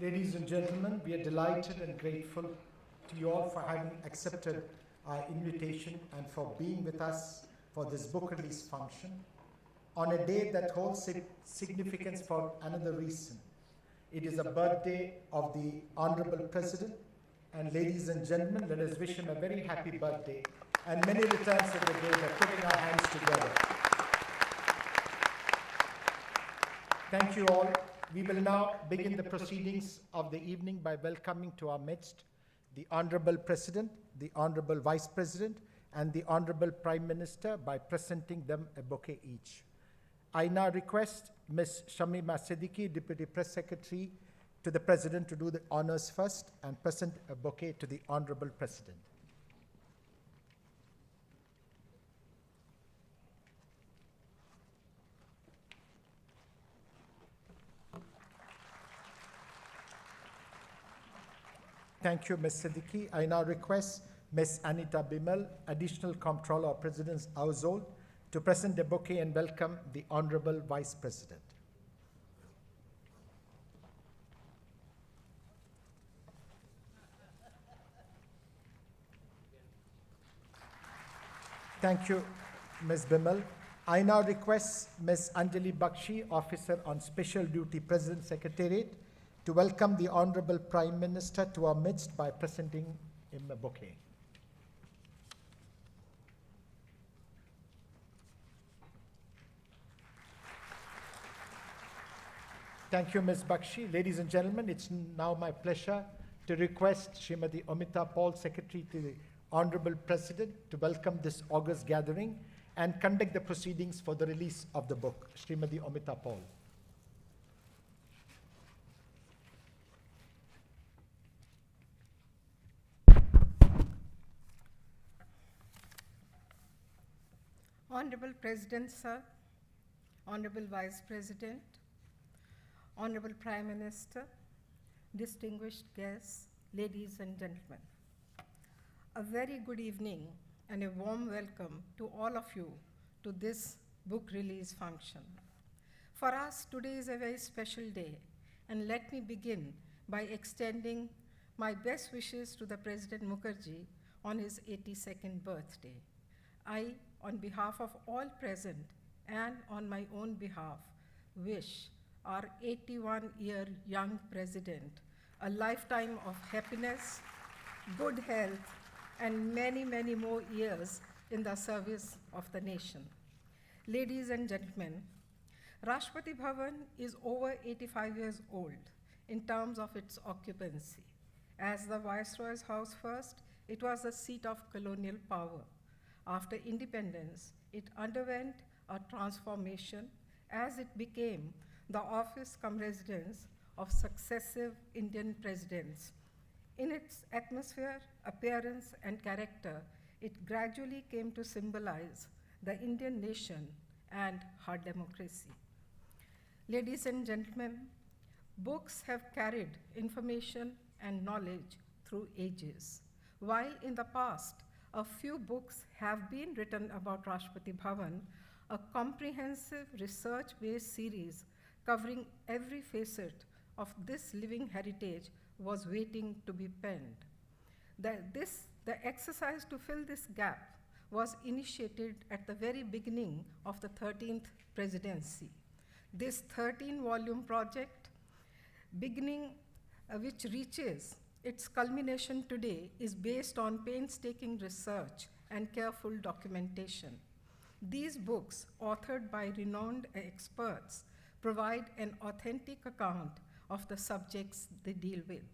Ladies and gentlemen, we are delighted and grateful to you all for having accepted our invitation and for being with us for this book release function on a day that holds significance for another reason. It is a birthday of the Honorable President, and ladies and gentlemen, let us wish him a very happy birthday and many returns of the day by putting our hands together. Thank you all. We will now begin the proceedings of the evening by welcoming to our midst the Honorable President, the Honorable Vice President, and the Honorable Prime Minister by presenting them a bouquet each. I now request Ms. Shamima Siddiqui, Deputy Press Secretary to the President, to do the honors first and present a bouquet to the Honorable President. Thank you, Ms. Siddiqui. I now request Ms. Anita Bimal, Additional Comptroller of President's Household, to present the bouquet and welcome the Honorable Vice President. Thank you, Ms. Bimal. I now request Ms. Anjali Bakshi, Officer on Special Duty, President Secretariat, to welcome the Honorable Prime Minister to our midst by presenting him a bouquet. Thank you, Ms. Bakshi. Ladies and gentlemen, it's now my pleasure to request Srimati Amita Paul, Secretary to the Honorable President, to welcome this august gathering and conduct the proceedings for the release of the book. Srimati Amita Paul. Honorable President, sir, Honorable Vice President, Honorable Prime Minister, distinguished guests, ladies and gentlemen. A very good evening and a warm welcome to all of you to this book release function. For us, today is a very special day, and let me begin by extending my best wishes to the President Mukherjee on his 82nd birthday. I, on behalf of all present and on my own behalf, wish our 81-year young president a lifetime of happiness, good health, and many, many more years in the service of the nation. Ladies and gentlemen, Rashtrapati Bhavan is over 85 years old in terms of its occupancy. As the Viceroy's house first, it was the seat of colonial power. After independence, it underwent a transformation as it became the office cum residence of successive Indian presidents. In its atmosphere, appearance, and character, it gradually came to symbolize the Indian nation and her democracy. Ladies and gentlemen, books have carried information and knowledge through ages. While in the past, a few books have been written about Rashtrapati Bhavan, a comprehensive research-based series covering every facet of this living heritage was waiting to be penned. The exercise to fill this gap was initiated at the very beginning of the 13th presidency. This 13-volume project, which reaches its culmination today, is based on painstaking research and careful documentation. These books, authored by renowned experts, provide an authentic account of the subjects they deal with.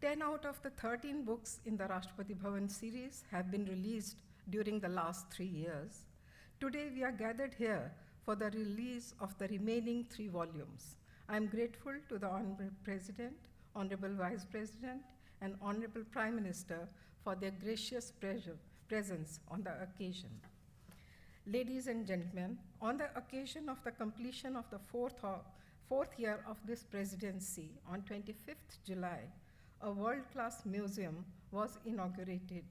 10 out of the 13 books in the Rashtrapati Bhavan series have been released during the last 3 years. Today, we are gathered here for the release of the remaining 3 volumes. I am grateful to the Honorable President, Honorable Vice President, and Honorable Prime Minister for their gracious presence on the occasion. Ladies and gentlemen, on the occasion of the completion of the fourth year of this presidency, on 25th July, a world-class museum was inaugurated.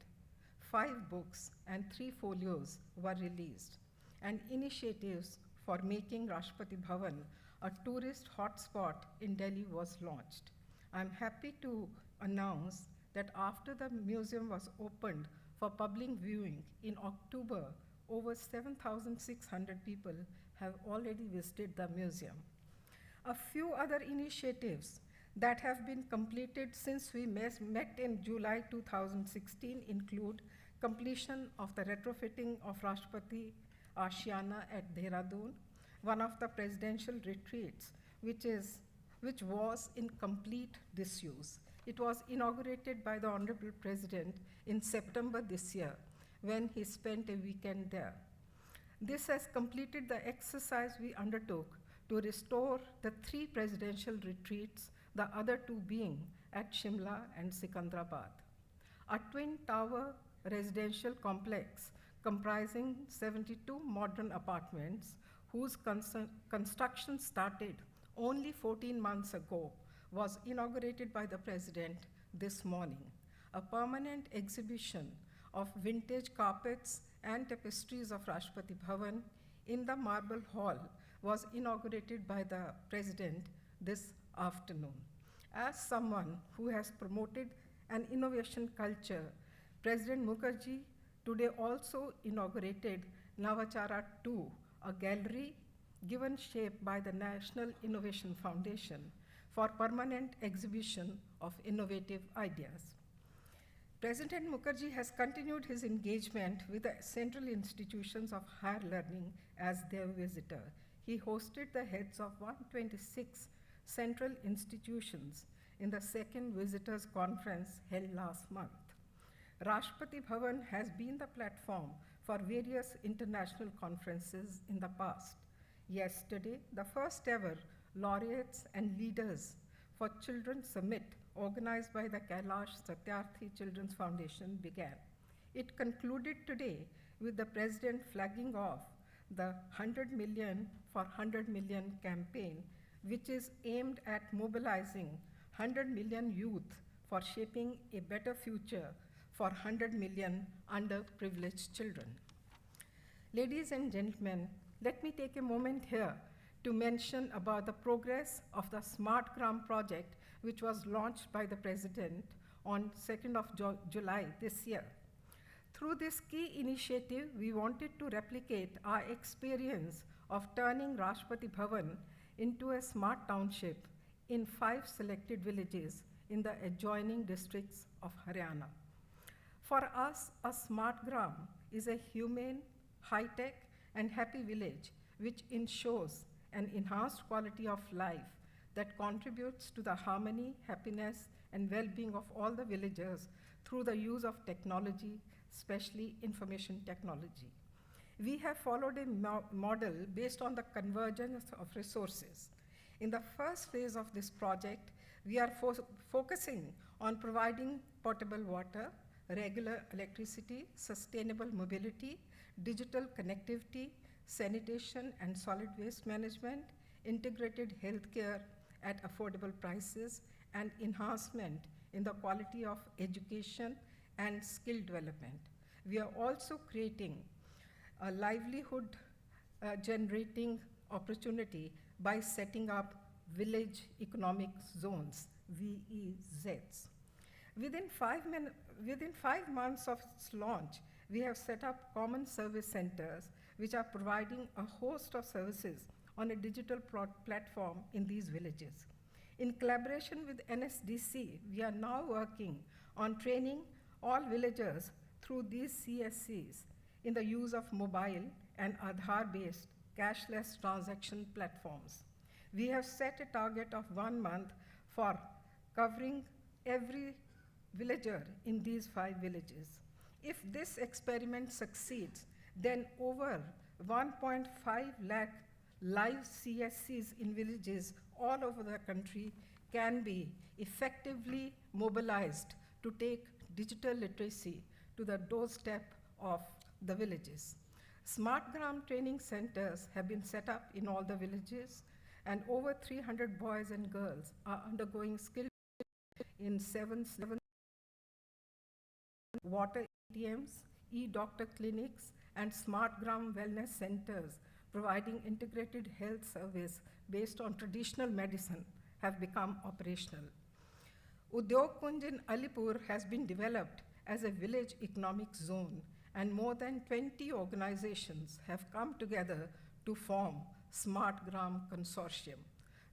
5 books and 3 folios were released, and initiatives for making Rashtrapati Bhavan a tourist hotspot in Delhi was launched. I'm happy to announce that after the museum was opened for public viewing in October, over 7,600 people have already visited the museum. A few other initiatives that have been completed since we met in July 2016 include completion of the retrofitting of Rashtrapati Ashiana at Dehradun, one of the presidential retreats which was in complete disuse. It was inaugurated by the Honorable President in September this year when he spent a weekend there. This has completed the exercise we undertook to restore the 3 presidential retreats, the other 2 being at Shimla and Sikandrabad. A twin-tower residential complex comprising 72 modern apartments whose construction started only 14 months ago was inaugurated by the President this morning. A permanent exhibition of vintage carpets and tapestries of Rashtrapati Bhavan in the Marble Hall was inaugurated by the President this afternoon. As someone who has promoted an innovation culture, President Mukherjee today also inaugurated Navachara 2, a gallery given shape by the National Innovation Foundation for permanent exhibition of innovative ideas. President Mukherjee has continued his engagement with the central institutions of higher learning as their visitor. He hosted the heads of 126 central institutions in the second visitors conference held last month. Rashtrapati Bhavan has been the platform for various international conferences in the past. Yesterday, the first ever laureates and leaders for Children Summit organized by the Kailash Satyarthi Children's Foundation began. It concluded today with the President flagging off the 100 million for 100 million campaign, which is aimed at mobilizing 100 million youth for shaping a better future for 100 million underprivileged children. Ladies and gentlemen, let me take a moment here to mention about the progress of the Smart Gram project, which was launched by the President on 2nd of July this year. Through this key initiative, we wanted to replicate our experience of turning Rashtrapati Bhavan into a smart township in 5 selected villages in the adjoining districts of Haryana. For us, a smart gram is a humane, high-tech, and happy village which ensures an enhanced quality of life that contributes to the harmony, happiness, and well-being of all the villagers through the use of technology, especially information technology. We have followed a model based on the convergence of resources. In the first phase of this project, we are focusing on providing potable water, regular electricity, sustainable mobility, digital connectivity, sanitation and solid waste management, integrated healthcare at affordable prices, and enhancement in the quality of education and skill development. We are also creating a livelihood generating opportunity by setting up village economic zones, VEZs. Within 5 months of its launch, we have set up common service centers which are providing a host of services on a digital platform in these villages. In collaboration with NSDC, we are now working on training all villagers through these CSCs in the use of mobile and Aadhaar-based cashless transaction platforms. We have set a target of 1 month for covering every villager in these 5 villages. If this experiment succeeds, then over 1.5 lakh live CSCs in villages all over the country can be effectively mobilized to take digital literacy to the doorstep of the villages. Smart Gram training centers have been set up in all the villages, and over 300 boys and girls are undergoing skill in 7 water ATMs, e-doctor clinics, and Smart Gram wellness centers providing integrated health service based on traditional medicine have become operational. Udyog Kunj in Alipur has been developed as a village economic zone, and more than 20 organizations have come together to form Smart Gram Consortium.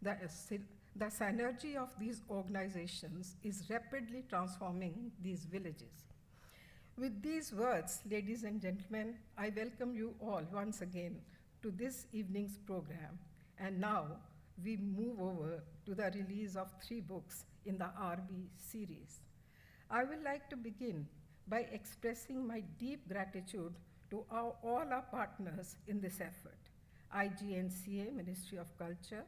The synergy of these organizations is rapidly transforming these villages. With these words, ladies and gentlemen, I welcome you all once again to this evening's program. And now we move over to the release of 3 books in the RB series. I would like to begin by expressing my deep gratitude to all our partners in this effort: IGNCA, Ministry of Culture,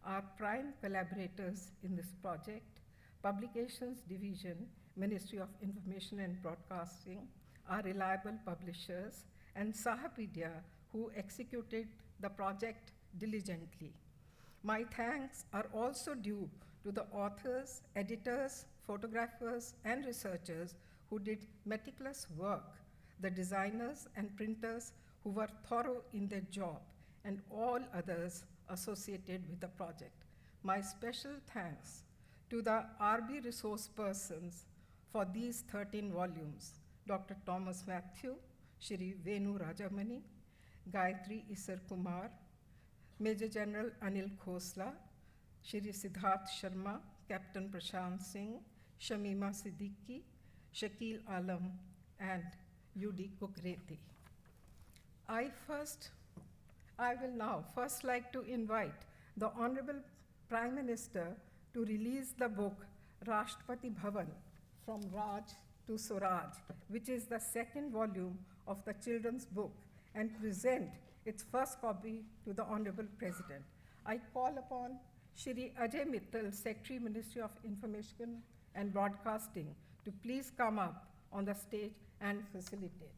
our prime collaborators in this project, Publications Division, Ministry of Information and Broadcasting, our reliable publishers, and Sahapedia, who executed the project diligently. My thanks are also due to the authors, editors, photographers, and researchers who did meticulous work, the designers and printers who were thorough in their job, and all others associated with the project. My special thanks to the RB resource persons for these 13 volumes: Dr. Thomas Matthew, Shri Venu Rajamani, Gayatri Isar Kumar, Major General Anil Khosla, Shri Siddharth Sharma, Captain Prashant Singh, Shamima Siddiqui, Shakil Alam, and UD Kukreti. I will now first like to invite the Honorable Prime Minister to release the book Rashtrapati Bhavan, From Raj to Swaraj, which is the 2nd volume of the children's book, and present its first copy to the Honorable President. I call upon Shri Ajay Mittal, Secretary, Ministry of Information and Broadcasting, to please come up on the stage and facilitate.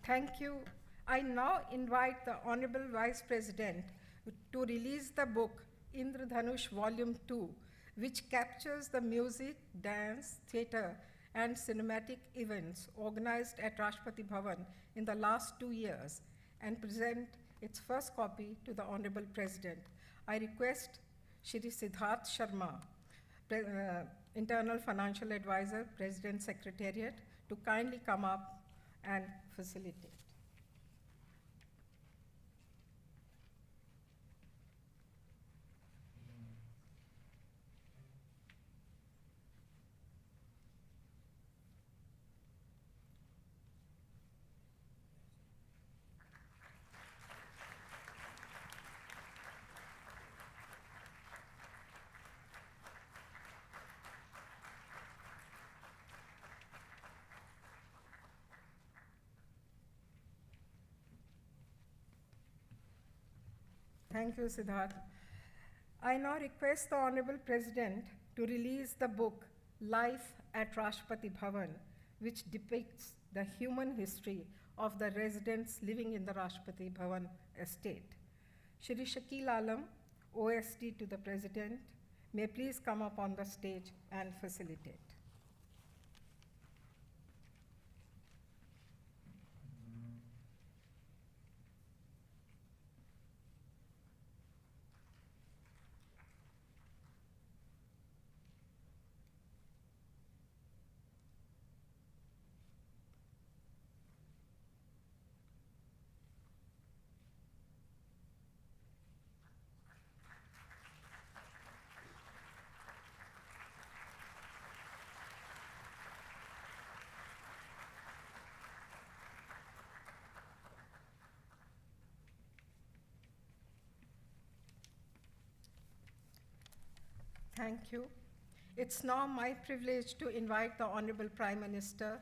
Thank you. I now invite the Honorable Vice President to release the book Indradhanush Volume 2, which captures the music, dance, theater, and cinematic events organized at Rashtrapati Bhavan in the last 2 years, and present its first copy to the Honorable President. I request Shri Siddharth Sharma, Internal Financial Advisor, President Secretariat, to kindly come up and facilitate. Thank you, Siddharth. I now request the Honorable President to release the book Life at Rashtrapati Bhavan, which depicts the human history of the residents living in the Rashtrapati Bhavan estate. Shri Shakil Alam, OSD to the President, may please come up on the stage and facilitate. Thank you. It's now my privilege to invite the Honorable Prime Minister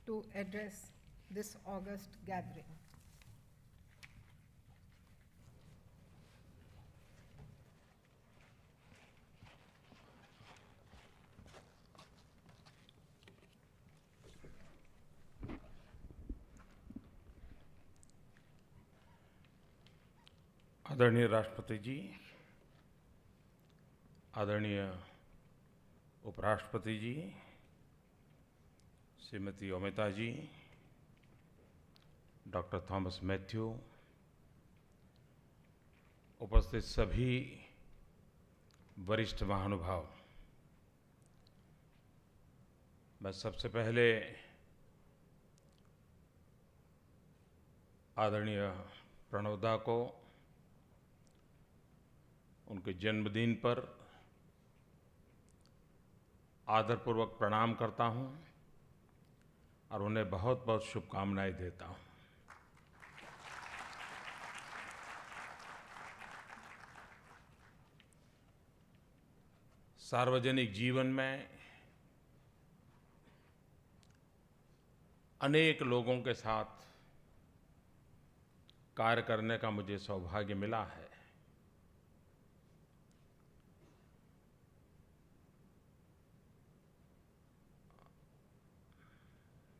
to address this August gathering. आदरणीय राष्ट्रपति जी, आदरणीय उपराष्ट्रपति जी, श्रीमती अमिता जी, doctor Thomas Matthew, उपस्थित सभी वरिष्ठ महानुभाव, मैं सबसे पहले आदरणीय प्रणव दा को उनके जन्मदिन पर आदरपूर्वक प्रणाम करता हूं और उन्हें बहुत बहुत शुभकामनाएं देता हूं। सार्वजनिक जीवन में अनेक लोगों के साथ कार्य करने का मुझे सौभाग्य मिला है।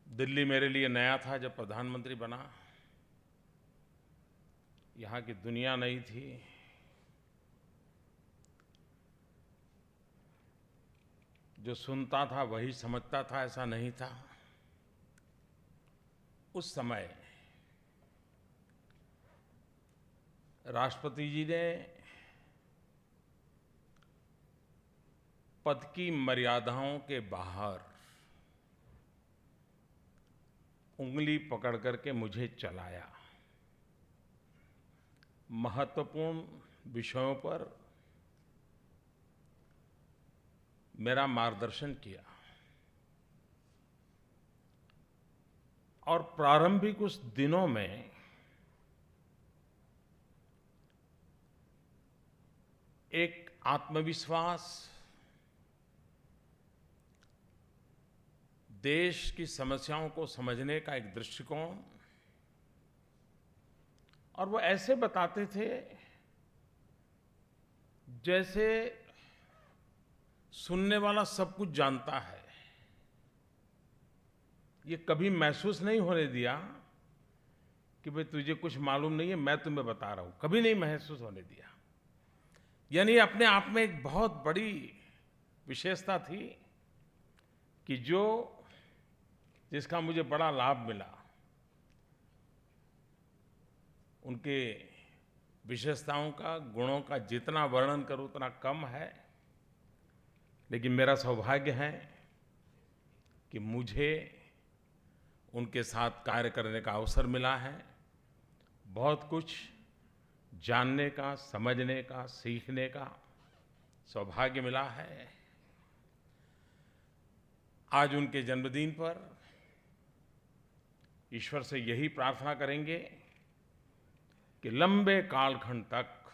दिल्ली मेरे लिए नया था जब प्रधानमंत्री बना, यहाँ की दुनिया नई थी। जो सुनता था वही समझता था, ऐसा नहीं था। उस समय राष्ट्रपति जी ने पद की मर्यादाओं के बाहर उंगली पकड़ करके मुझे चलाया। महत्वपूर्ण विषयों पर मेरा मार्गदर्शन किया और प्रारंभिक उस दिनों में एक आत्मविश्वास, देश की समस्याओं को समझने का एक दृष्टिकोण, और वो ऐसे बताते थे जैसे सुनने वाला सब कुछ जानता है। ये कभी महसूस नहीं होने दिया कि भाई तुझे कुछ मालूम नहीं है, मैं तुम्हें बता रहा हूं। कभी नहीं महसूस होने दिया। यानी अपने आप में एक बहुत बड़ी विशेषता थी कि जिसका मुझे बड़ा लाभ मिला। उनके विशेषताओं का, गुणों का जितना वर्णन करूं उतना कम है, लेकिन मेरा सौभाग्य है कि मुझे उनके साथ कार्य करने का अवसर मिला है। बहुत कुछ जानने का, समझने का, सीखने का सौभाग्य मिला है। आज उनके जन्मदिन पर ईश्वर से यही प्रार्थना करेंगे कि लंबे कालखंड तक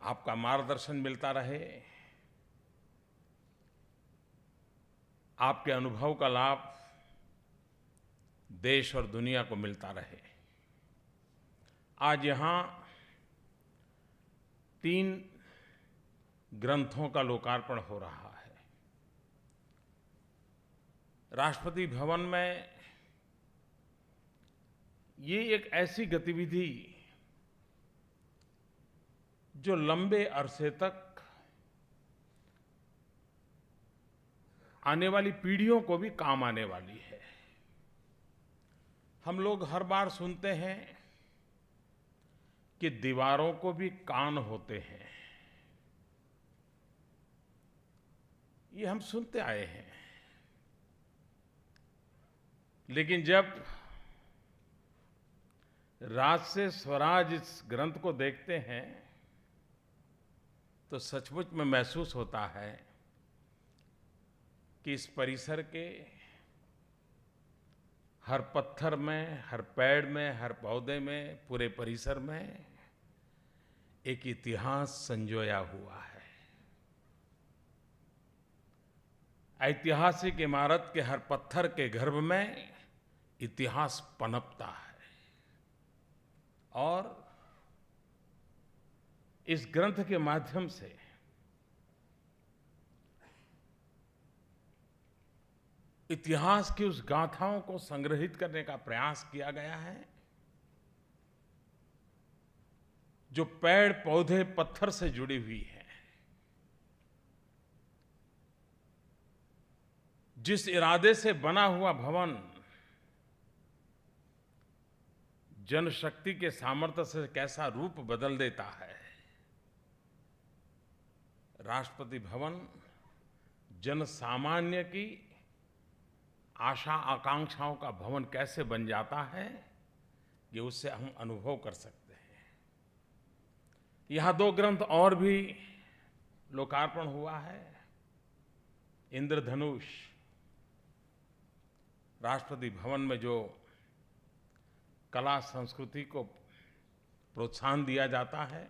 आपका मार्गदर्शन मिलता रहे, आपके अनुभव का लाभ देश और दुनिया को मिलता रहे। आज यहाँ 3 ग्रंथों का लोकार्पण हो रहा है। राष्ट्रपति भवन में ये एक ऐसी गतिविधि जो लंबे अरसे तक आने वाली पीढ़ियों को भी काम आने वाली है। हम लोग हर बार सुनते हैं कि दीवारों को भी कान होते हैं। ये हम सुनते आए हैं, लेकिन जब राज से स्वराज इस ग्रंथ को देखते हैं तो सचमुच में महसूस होता है कि इस परिसर के हर पत्थर में, हर पेड़ में, हर पौधे में, पूरे परिसर में एक इतिहास संजोया हुआ है। ऐतिहासिक इमारत के हर पत्थर के गर्भ में इतिहास पनपता है। और इस ग्रंथ के माध्यम से इतिहास की उस गाथाओं को संग्रहित करने का प्रयास किया गया है जो पेड़ पौधे पत्थर से जुड़ी हुई है, जिस इरादे से बना हुआ भवन जनशक्ति के सामर्थ्य से कैसा रूप बदल देता है। राष्ट्रपति भवन जन सामान्य की आशा आकांक्षाओं का भवन कैसे बन जाता है, ये उससे हम अनुभव कर सकते हैं। यहाँ 2 ग्रंथ और भी लोकार्पण हुआ है। इंद्रधनुष, राष्ट्रपति भवन में जो कला संस्कृति को प्रोत्साहन दिया जाता है,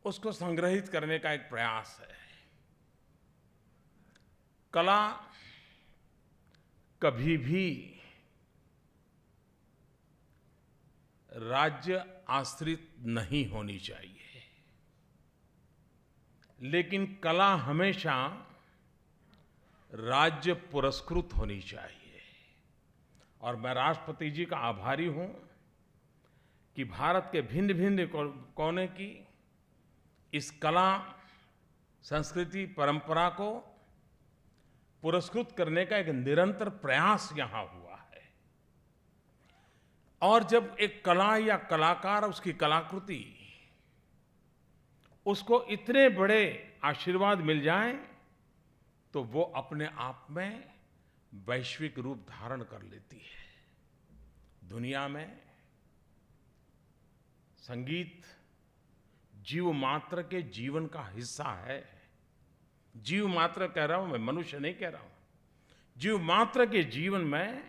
उसको संग्रहित करने का एक प्रयास है। कला कभी भी राज्य आश्रित नहीं होनी चाहिए, लेकिन कला हमेशा राज्य पुरस्कृत होनी चाहिए। और मैं राष्ट्रपति जी का आभारी हूं कि भारत के भिन्न भिन्न कोने की इस कला संस्कृति परंपरा को पुरस्कृत करने का एक निरंतर प्रयास यहां हुआ है। और जब एक कला या कलाकार, उसकी कलाकृति, उसको इतने बड़े आशीर्वाद मिल जाएं, तो वो अपने आप में वैश्विक रूप धारण कर लेती है। दुनिया में संगीत जीव मात्र के जीवन का हिस्सा है। जीव मात्र कह रहा हूं मैं, मनुष्य नहीं कह रहा हूं। जीव मात्र के जीवन में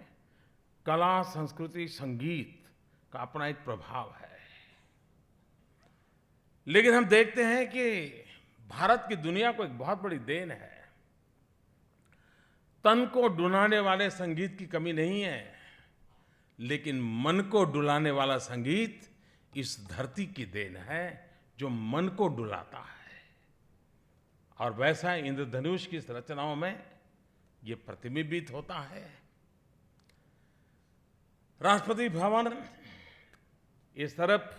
कला, संस्कृति, संगीत का अपना एक प्रभाव है। लेकिन हम देखते हैं कि भारत की दुनिया को एक बहुत बड़ी देन है। तन को डुलाने वाले संगीत की कमी नहीं है, लेकिन मन को डुलाने वाला संगीत इस धरती की देन है, जो मन को डुलाता है। और वैसा इंद्रधनुष की रचनाओं में ये प्रतिबिंबित होता है। राष्ट्रपति भवन इस तरफ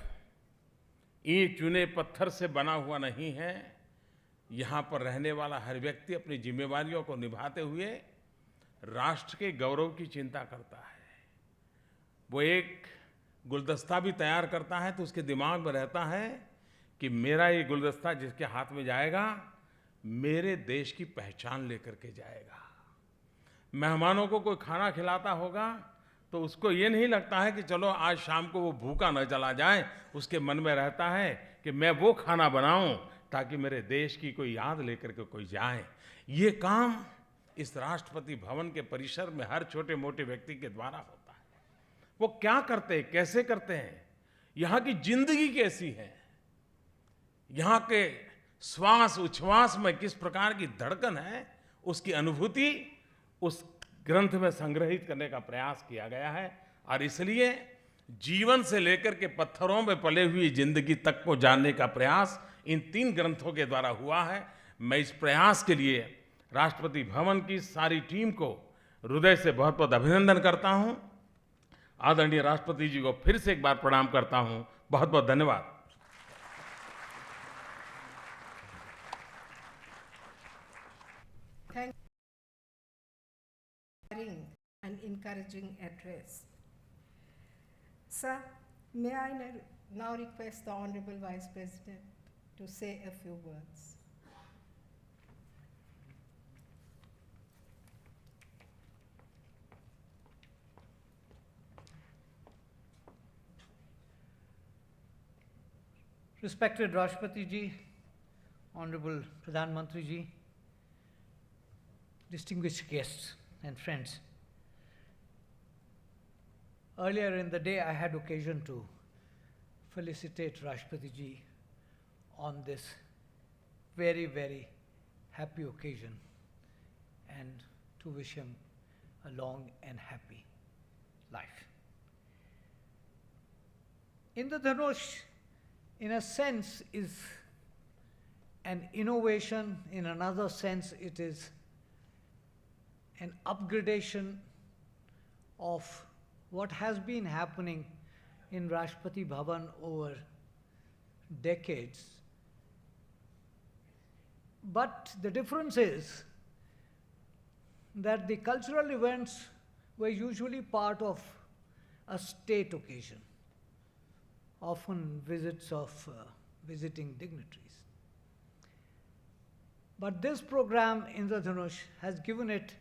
ईंट चुने पत्थर से बना हुआ नहीं है। यहाँ पर रहने वाला हर व्यक्ति अपनी जिम्मेवारियों को निभाते हुए राष्ट्र के गौरव की चिंता करता है। वो एक गुलदस्ता भी तैयार करता है तो उसके दिमाग में रहता है कि मेरा ये गुलदस्ता जिसके हाथ में जाएगा, मेरे देश की पहचान लेकर के जाएगा। मेहमानों को कोई खाना खिलाता होगा तो उसको ये नहीं लगता है कि चलो आज शाम को वो भूखा न चला जाए। उसके मन में रहता है कि मैं वो खाना बनाऊं ताकि मेरे देश की कोई याद लेकर के कोई जाए। ये काम इस राष्ट्रपति भवन के परिसर में हर छोटे मोटे व्यक्ति के द्वारा होता है। वो क्या करते हैं, कैसे करते हैं, यहाँ की जिंदगी कैसी है, यहाँ के श्वास उच्छ्वास में किस प्रकार की धड़कन है, उसकी अनुभूति उस ग्रंथ में संग्रहित करने का प्रयास किया गया है। और इसलिए जीवन से लेकर के पत्थरों में पले हुई जिंदगी तक को जानने का प्रयास इन 3 ग्रंथों के द्वारा हुआ है। मैं इस प्रयास के लिए राष्ट्रपति भवन की सारी टीम को हृदय से बहुत बहुत अभिनंदन करता हूं। आदरणीय राष्ट्रपति जी को फिर से एक बार प्रणाम करता हूं। बहुत बहुत धन्यवाद। Thank you for an encouraging address. Sir, may I now request the Honorable Vice President to say a few words. Respected Rashtrapati Ji, Honorable Pradhan Mantri Ji, distinguished guests and friends. Earlier in the day, I had occasion to felicitate Rashtrapati Ji on this very, very happy occasion and to wish him a long and happy life. Indradhanush, in a sense, is an innovation. In another sense, it is an upgradation of what has been happening in Rashtrapati Bhavan over decades. But the difference is that the cultural events were usually part of a state occasion, often visits of visiting dignitaries. But this program, Indradhanush, has given it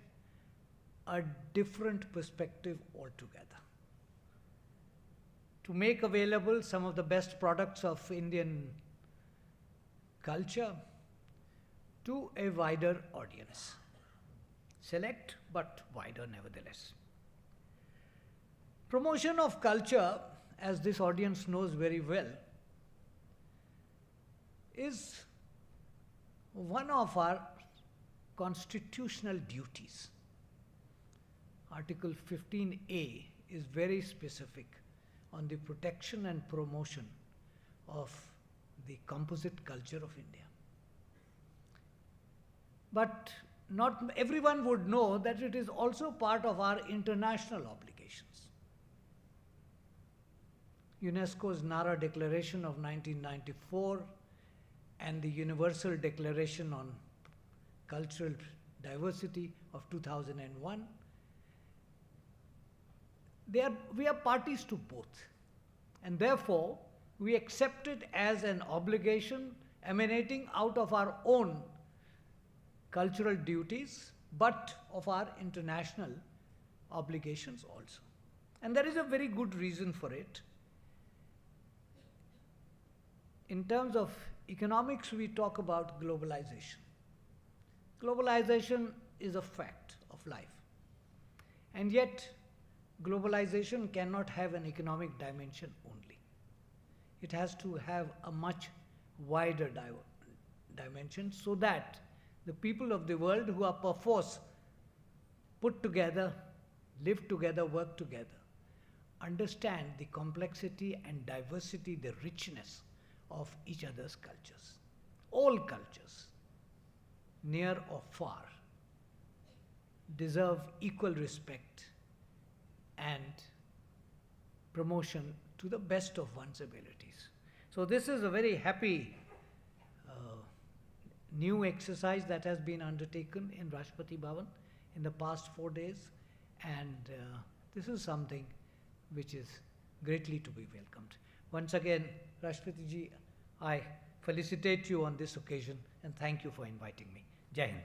a different perspective altogether. To make available some of the best products of Indian culture to a wider audience. Select, but wider nevertheless. Promotion of culture, as this audience knows very well, is one of our constitutional duties. Article 15A is very specific on the protection and promotion of the composite culture of India. But not everyone would know that it is also part of our international obligations. UNESCO's Nara Declaration of 1994 and the Universal Declaration on Cultural Diversity of 2001, we are parties to both. And therefore, we accept it as an obligation emanating out of our own cultural duties, but of our international obligations also. And there is a very good reason for it. In terms of economics, we talk about globalization. Globalization is a fact of life. And yet, globalization cannot have an economic dimension only. It has to have a much wider dimension so that the people of the world who are perforce put together, live together, work together, understand the complexity and diversity, the richness of each other's cultures. All cultures, near or far, deserve equal respect and promotion to the best of one's abilities. So this is a very happy new exercise that has been undertaken in Rashtrapati Bhavan in the past 4 days, and this is something which is greatly to be welcomed. Once again, Rashtrapati Ji, I felicitate you on this occasion and thank you for inviting me. Jai Hind.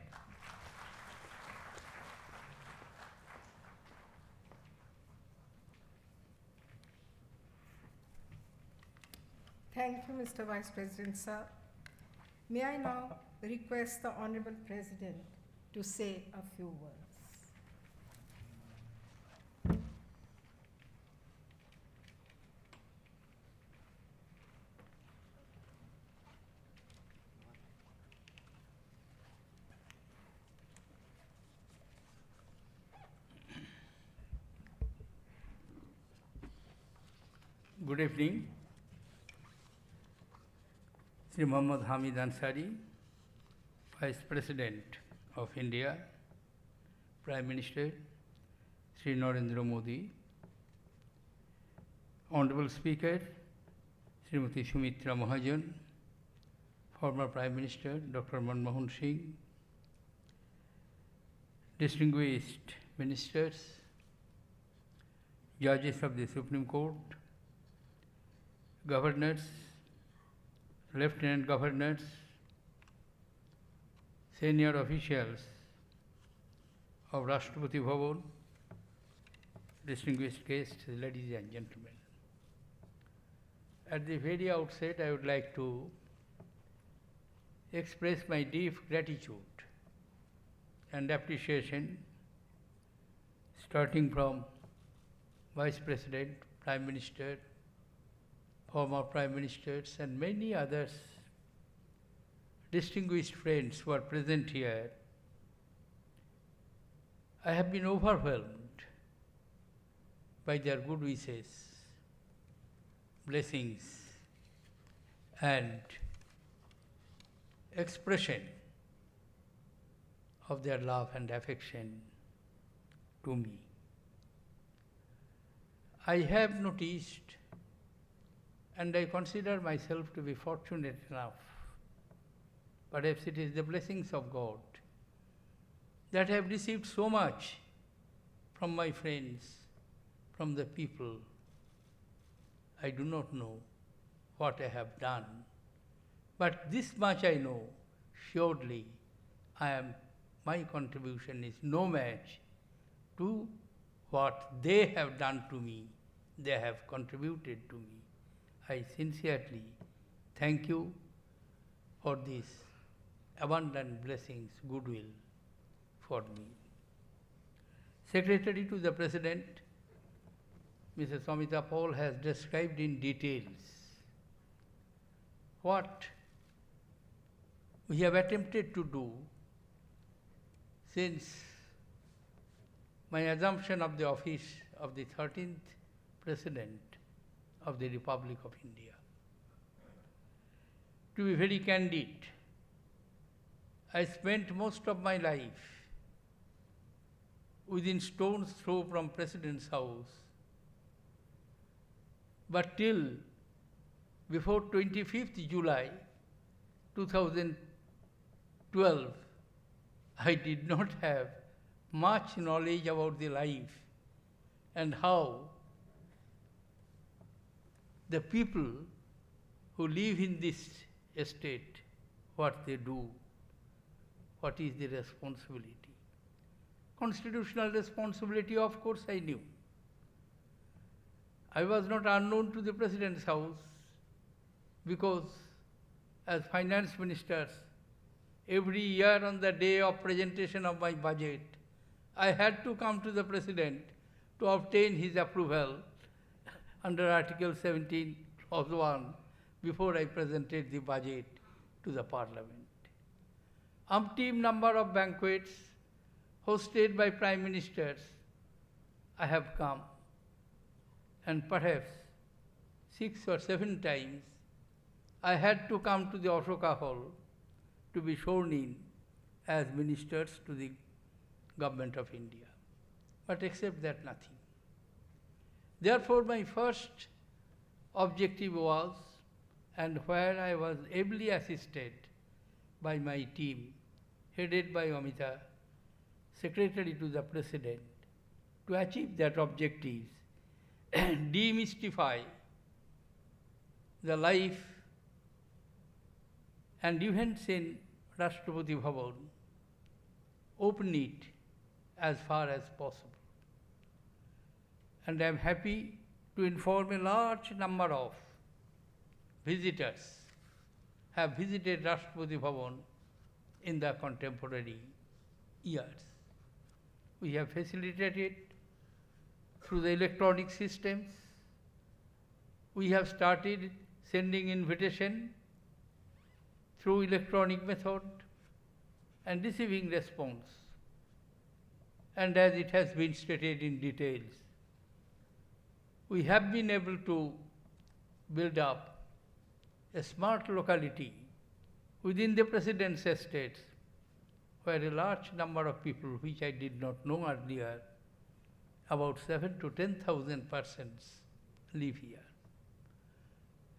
Thank you, Mr. Vice President, sir. May I now request the Honorable President to say a few words. Good evening. Sri Mohammad Hamid Ansari, Vice President of India, Prime Minister Sri Narendra Modi, Honorable Speaker Srimati Sumitra Mahajan, former Prime Minister Dr. Manmohan Singh, distinguished ministers, judges of the Supreme Court, governors, lieutenant governors, senior officials of Rashtrapati Bhavan, distinguished guests, ladies and gentlemen. At the very outset, I would like to express my deep gratitude and appreciation, starting from Vice President, Prime Minister, former Prime Ministers, and many others, distinguished friends who are present here. I have been overwhelmed by their good wishes, blessings, and expression of their love and affection to me. I have noticed and I consider myself to be fortunate enough. Perhaps it is the blessings of God that I have received so much from my friends, from the people. I do not know what I have done, but this much I know, surely my contribution is no match to what they have done to me, they have contributed to me. I sincerely thank you for these abundant blessings, goodwill for me. Secretary to the President, Mrs. Amita Paul has described in details what we have attempted to do since my assumption of the office of the 13th President of the Republic of India. To be very candid, I spent most of my life within stone's throw from President's house, but till before 25th July 2012, I did not have much knowledge about the life and how the people who live in this estate, what they do, what is the responsibility. Constitutional responsibility, of course, I knew. I was not unknown to the President's house because as finance ministers, every year on the day of presentation of my budget, I had to come to the President to obtain his approval under Article 17 of the 1 before I presented the budget to the Parliament. Umpteen number of banquets hosted by Prime Ministers I have come, and perhaps 6 or 7 times I had to come to the Ashoka Hall to be sworn in as ministers to the Government of India. But except that, nothing. Therefore, my first objective was, and where I was ably assisted by my team, headed by Amita, Secretary to the President, to achieve that objective, demystify the life and events in Rashtrapati Bhavan, open it as far as possible. And I am happy to inform a large number of visitors have visited Rashtrapati Bhavan in the contemporary years. We have facilitated through the electronic systems. We have started sending invitation through electronic method and receiving response. And as it has been stated in details, we have been able to build up a smart locality within the President's estates, where a large number of people, which I did not know earlier, about 7,000 to 10,000 persons live here.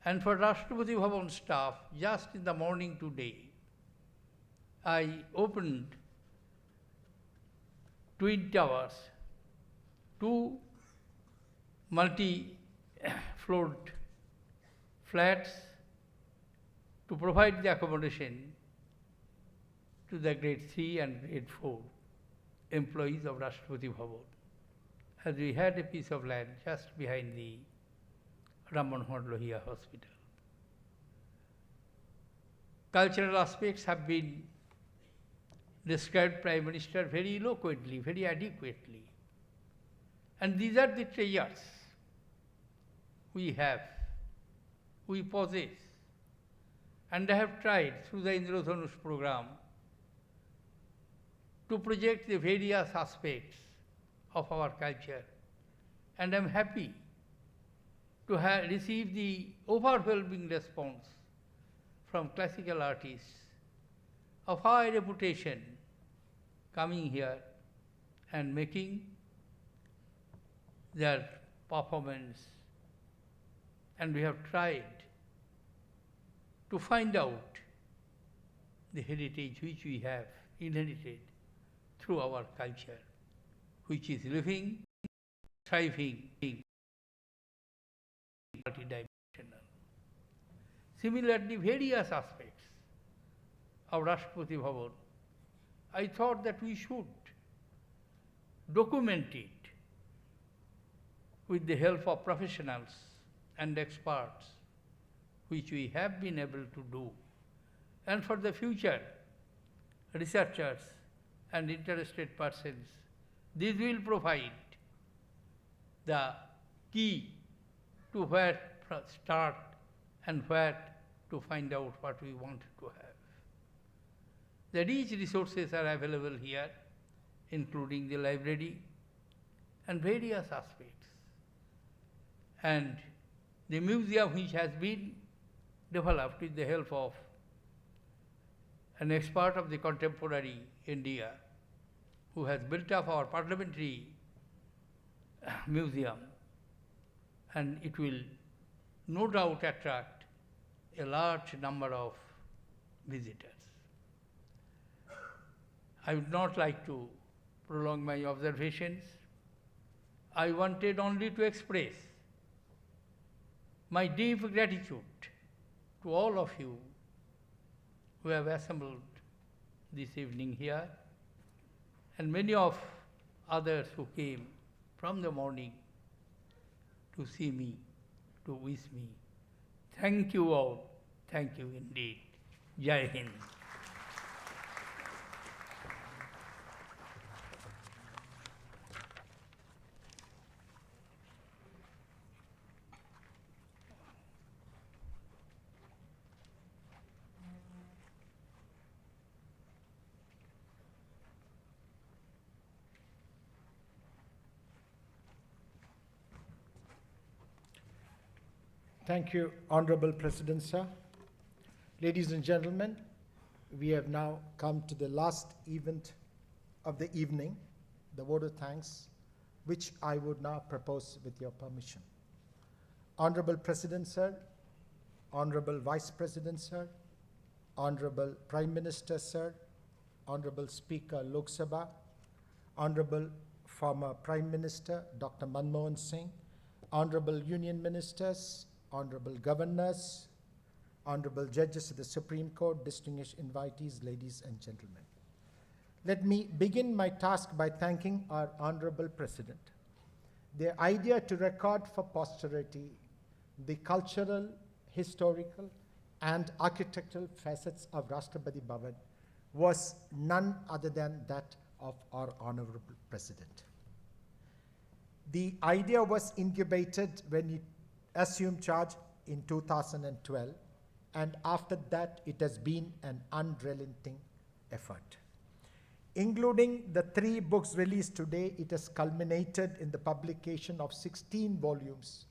And for Rashtrapati Bhavan staff, just in the morning today, I opened Twin Towers, 2 multi-floored flats to provide the accommodation to the grade 3 and grade 4 employees of Rashtrapati Bhavan, as we had a piece of land just behind the Ram Manohar Lohia Hospital. Cultural aspects have been described Prime Minister very eloquently, very adequately. And these are the treasures we have, we possess. And I have tried through the Indradhanush program to project the various aspects of our culture. And I am happy to have received the overwhelming response from classical artists of high reputation coming here and making their performance and we have tried to find out the heritage which we have inherited through our culture, which is living, thriving, multidimensional. Similarly, various aspects of Rashtrapati Bhavan, I thought that we should document it with the help of professionals and experts, which we have been able to do. And for the future, researchers and interested persons, this will provide the key to where to start and where to find out what we want to have. The rich resources are available here, including the library and various aspects. And the museum, which has been developed with the help of an expert of the contemporary India, who has built up our parliamentary museum, and it will no doubt attract a large number of visitors. I would not like to prolong my observations. I wanted only to express my deep gratitude to all of you who have assembled this evening here, and many of others who came from the morning to see me, to wish me. Thank you all. Thank you indeed. Jai Hind. Thank you, Honorable President, sir. Ladies and gentlemen, we have now come to the last event of the evening, the vote of thanks, which I would now propose with your permission. Honorable President, sir, Honorable Vice President, sir, Honorable Prime Minister, sir, Honorable Speaker Lok Sabha, Honorable former Prime Minister Dr. Manmohan Singh, Honorable Union Ministers, Honorable Governors, Honorable Judges of the Supreme Court, distinguished invitees, ladies and gentlemen. Let me begin my task by thanking our Honorable President. The idea to record for posterity the cultural, historical, and architectural facets of Rashtrapati Bhavan was none other than that of our Honorable President. The idea was incubated when he assumed charge in 2012, and after that it has been an unrelenting effort. Including the 3 books released today, it has culminated in the publication of 16 volumes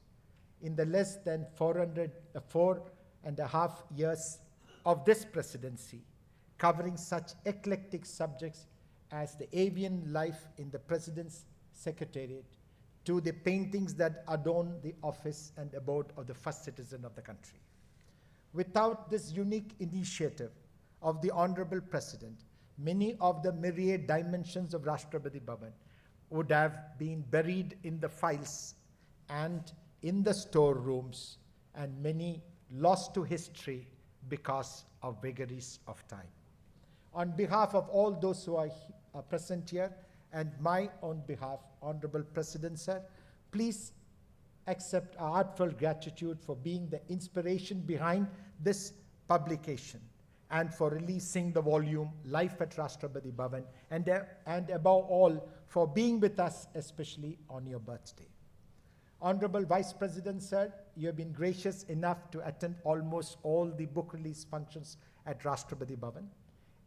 in the less than 4.5 years of this presidency, covering such eclectic subjects as the avian life in the President's Secretariat, to the paintings that adorn the office and abode of the first citizen of the country. Without this unique initiative of the Honorable President, many of the myriad dimensions of Rashtrapati Bhavan would have been buried in the files and in the storerooms, and many lost to history because of vagaries of time. On behalf of all those who are present here, and my own behalf, Honorable President, sir, please accept our heartfelt gratitude for being the inspiration behind this publication and for releasing the volume Life at Rashtrapati Bhavan, and above all, for being with us, especially on your birthday. Honorable Vice President, sir, you have been gracious enough to attend almost all the book release functions at Rashtrapati Bhavan,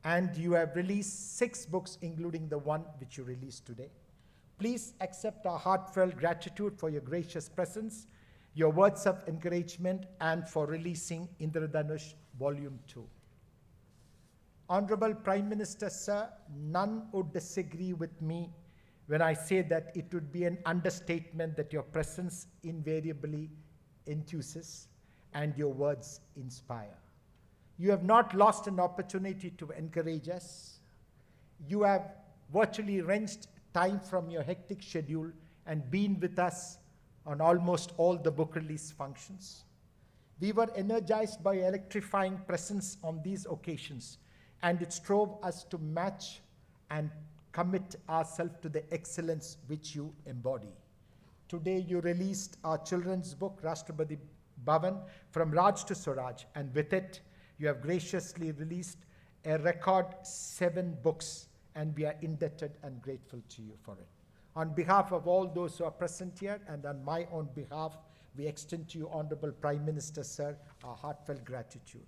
and you have released 6 books, including the one which you released today. Please accept our heartfelt gratitude for your gracious presence, your words of encouragement, and for releasing Indradhanush Volume 2. Honorable Prime Minister, sir, none would disagree with me when I say that it would be an understatement that your presence invariably enthuse and your words inspire. You have not lost an opportunity to encourage us. You have virtually wrenched time from your hectic schedule and been with us on almost all the book release functions. We were energized by your electrifying presence on these occasions, and it drove us to match and commit ourselves to the excellence which you embody. Today you released our children's book, Rashtrapati Bhavan, From Raj to Swaraj, and with it, you have graciously released a record 7 books, and we are indebted and grateful to you for it. On behalf of all those who are present here and on my own behalf, we extend to you, Honorable Prime Minister, sir, our heartfelt gratitude.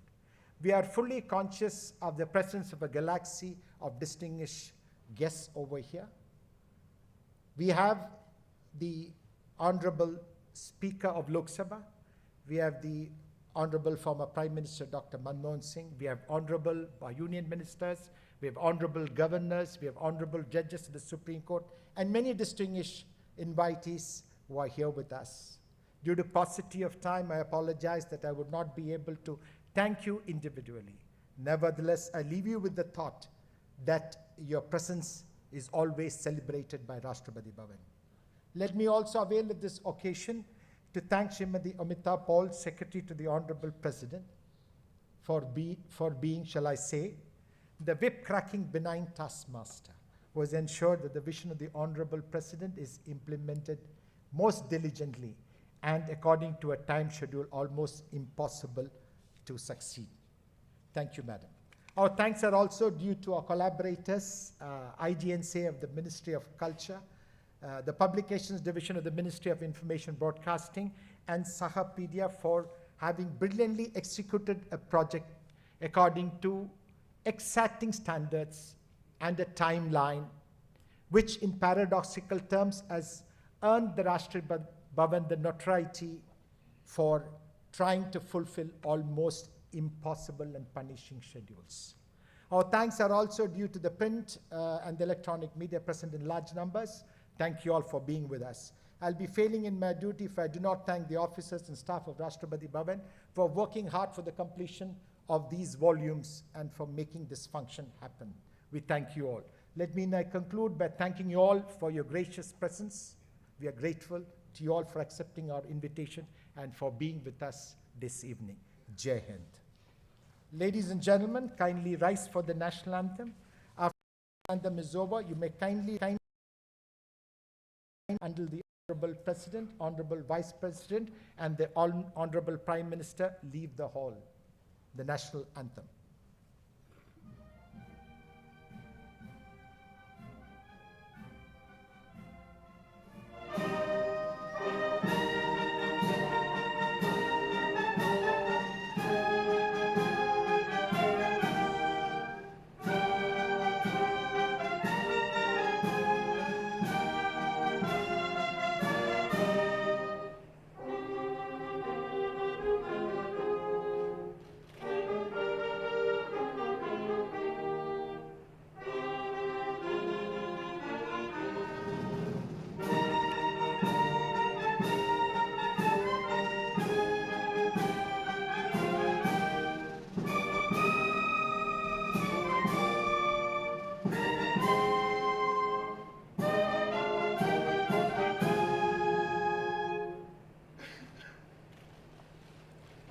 We are fully conscious of the presence of a galaxy of distinguished guests over here. We have the Honorable Speaker of Lok Sabha. We have the Honorable former Prime Minister Dr. Manmohan Singh. We have Honorable Union Ministers. We have Honorable Governors. We have Honorable Judges of the Supreme Court, and many distinguished invitees who are here with us. Due to paucity of time, I apologize that I would not be able to thank you individually. Nevertheless, I leave you with the thought that your presence is always celebrated by Rashtrapati Bhavan. Let me also avail of this occasion to thank Srimati Amita Paul, Secretary to the Honorable President, for being, shall I say, the whip-cracking benign taskmaster, who has ensured that the vision of the Honorable President is implemented most diligently and according to a time schedule almost impossible to succeed. Thank you, Madam. Our thanks are also due to our collaborators, IGNSA of the Ministry of Culture, the Publications Division of the Ministry of Information Broadcasting, and Sahapedia for having brilliantly executed a project according to exacting standards and a timeline, which in paradoxical terms has earned the Rashtrapati Bhavan the notoriety for trying to fulfill almost impossible and punishing schedules. Our thanks are also due to the print and the electronic media present in large numbers. Thank you all for being with us. I'll be failing in my duty if I do not thank the officers and staff of Rashtrapati Bhavan for working hard for the completion of these volumes and for making this function happen. We thank you all. Let me now conclude by thanking you all for your gracious presence. We are grateful to you all for accepting our invitation and for being with us this evening. Jai Hind. Ladies and gentlemen, kindly rise for the national anthem. After the anthem is over, you may kindly until the Honorable President, Honorable Vice President, and the Honorable Prime Minister leave the hall. The national anthem.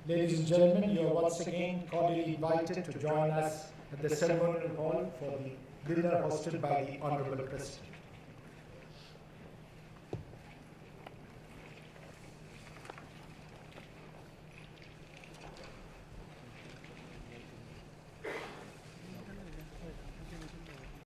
Ladies and gentlemen, you are once again cordially invited to join us at the ceremonial hall for the dinner hosted by the Honorable President.